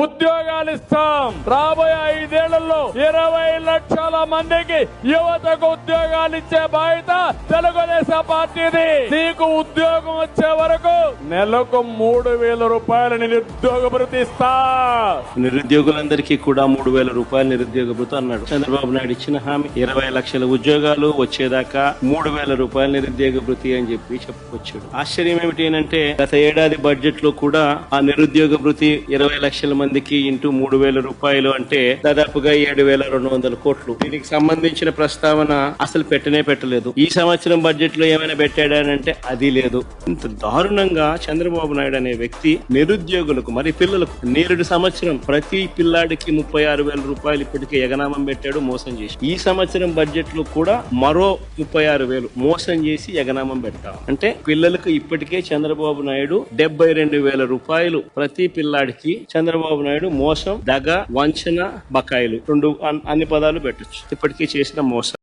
ఉద్యోగాలు ఇస్తాం. రాబోయే 5 ఏళ్లలో 20 లక్షల మందికి యువతకు ఉద్యోగాలు ఇచ్చే బాధ్యత తెలుగుదేశం పార్టీది. నీకు ఉద్యోగం వచ్చే వరకు నెలకు 3,000 రూపాయల నిరుద్యోగ భృతి ఇస్తా. నిరుద్యోగులందరికీ కూడా 3,000 రూపాయల నిరుద్యోగ భృతి అన్నాడు చంద్రబాబు నాయుడు. ఇచ్చిన హామీ 20 లక్షల ఉద్యోగాలు వచ్చేదాకా 3,000 రూపాయల నిరుద్యోగ భృతి అని చెప్పి చెప్పుకొచ్చాడు. ఆశ్చర్యం ఏమిటి అంటే గత ఏడాది బడ్జెట్ లో కూడా ఆ నిరుద్యోగ భృతి 20 లక్షల మందికి ఇంటూ 3,000 రూపాయలు అంటే దాదాపుగా 7,200 కోట్లు. దీనికి సంబంధించిన ప్రస్తావన అసలు పెట్టలేదు. ఈ సంవత్సరం బడ్జెట్ లో ఏమైనా పెట్టాడనంటే అది లేదు. ఇంత దారుణంగా చంద్రబాబు నాయుడు అనే వ్యక్తి నిరుద్యోగులకు మరి పిల్లలకు నేరుడు సంవత్సరం ప్రతి పిల్లాడికి 36,000 రూపాయలు ఇప్పటికే ఎగనామం పెట్టాడు, మోసం చేసి. ఈ సంవత్సరం బడ్జెట్ లో కూడా మరో 36,000 మోసం చేసి ఎగనామం పెట్టాం. అంటే పిల్లలకు ఇప్పటికే చంద్రబాబు నాయుడు 72,000 రూపాయలు ప్రతి పిల్లాడికి చంద్రబాబు నాయుడు మోసం, దగ, వంచన, బకాయిలు 2 అన్ని పదాలు పెట్టొచ్చు ఇప్పటికీ చేసిన మోసం.